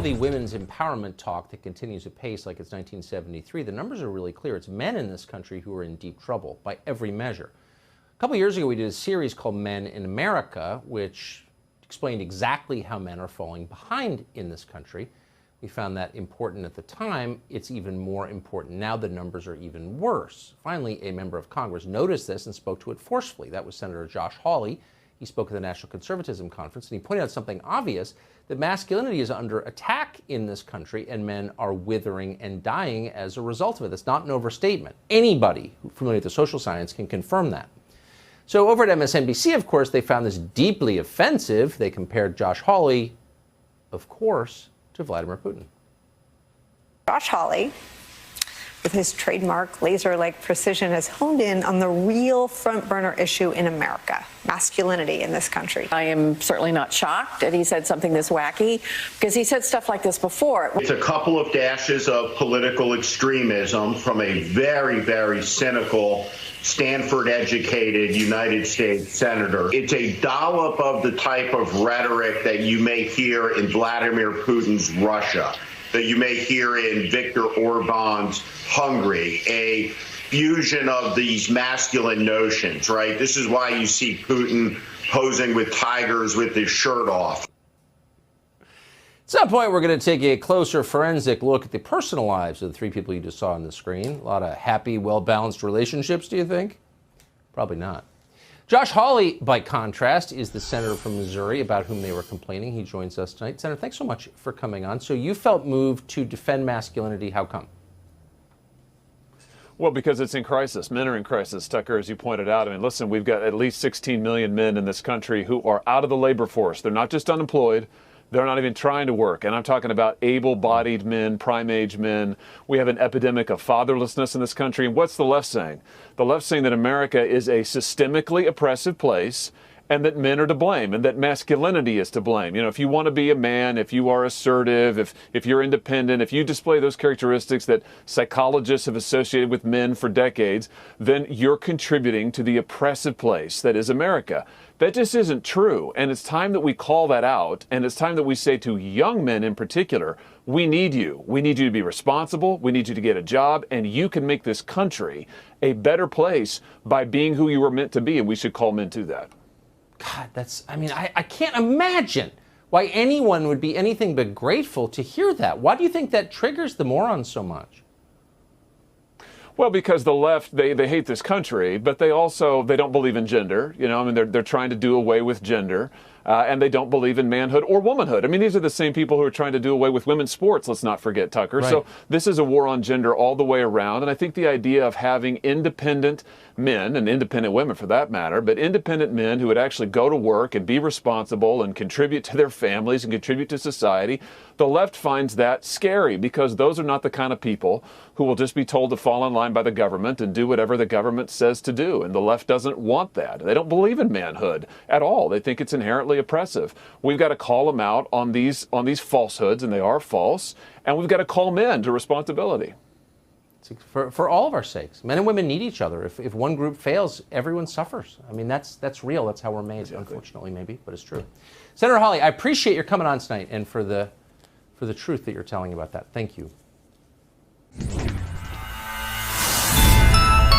the women's empowerment talk that continues at pace like it's 1973, the numbers are really clear. It's men in this country who are in deep trouble by every measure. A couple years ago, we did a series called Men in America, which explained exactly how men are falling behind in this country. We found that important at the time. It's even more important now. The numbers are even worse. Finally, a member of Congress noticed this and spoke to it forcefully. That was Senator Josh Hawley. He spoke at the National Conservatism Conference, and he pointed out something obvious, that masculinity is under attack in this country, and men are withering and dying as a result of it. That's not an overstatement. Anybody familiar with the social science can confirm that. So over at MSNBC, of course, they found this deeply offensive. They compared Josh Hawley, of course, to Vladimir Putin. Josh Hawley, with his trademark laser-like precision, has honed in on the real front-burner issue in America, masculinity in this country. I am certainly not shocked that he said something this wacky, because he said stuff like this before. It's a couple of dashes of political extremism from a very, very cynical, Stanford-educated United States senator. It's a dollop of the type of rhetoric that you may hear in Vladimir Putin's Russia, that you may hear in Viktor Orban's Hungary, a fusion of these masculine notions, right? This is why you see Putin posing with tigers with his shirt off. At some point, we're going to take a closer forensic look at the personal lives of the three people you just saw on the screen. A lot of happy, well-balanced relationships, do you think? Probably not. Josh Hawley, by contrast, is the senator from Missouri about whom they were complaining. He joins us tonight. Senator, thanks so much for coming on. So you felt moved to defend masculinity. How come? Well, because it's in crisis. Men are in crisis, Tucker, as you pointed out. I mean, listen, we've got at least 16 million men in this country who are out of the labor force. They're not just unemployed. They're not even trying to work. And I'm talking about able-bodied men, prime-age men. We have an epidemic of fatherlessness in this country. And what's the left saying? The left's saying that America is a systemically oppressive place and that men are to blame and that masculinity is to blame. You know, if you want to be a man, if you are assertive, if you're independent, if you display those characteristics that psychologists have associated with men for decades, then you're contributing to the oppressive place that is America. That just isn't true, and it's time that we call that out, and it's time that we say to young men in particular, we need you. We need you to be responsible, we need you to get a job, and you can make this country a better place by being who you were meant to be, and we should call men to that. God, I can't imagine why anyone would be anything but grateful to hear that. Why do you think that triggers the morons so much? Well, because the left, they hate this country, but they don't believe in gender. You know, I mean, they're trying to do away with gender, and they don't believe in manhood or womanhood. I mean, these are the same people who are trying to do away with women's sports, let's not forget, Tucker. Right. So this is a war on gender all the way around, and I think the idea of having independent men, and independent women for that matter, but independent men who would actually go to work and be responsible and contribute to their families and contribute to society, the left finds that scary because those are not the kind of people who will just be told to fall in line by the government and do whatever the government says to do. And the left doesn't want that. They don't believe in manhood at all. They think it's inherently oppressive. We've got to call them out on these falsehoods, and they are false, and we've got to call men to responsibility. For all of our sakes. Men and women need each other. If one group fails, everyone suffers. I mean, that's real. That's how we're made, exactly. Unfortunately, maybe, but it's true. Senator Hawley, I appreciate your coming on tonight and for the truth that you're telling about that. Thank you.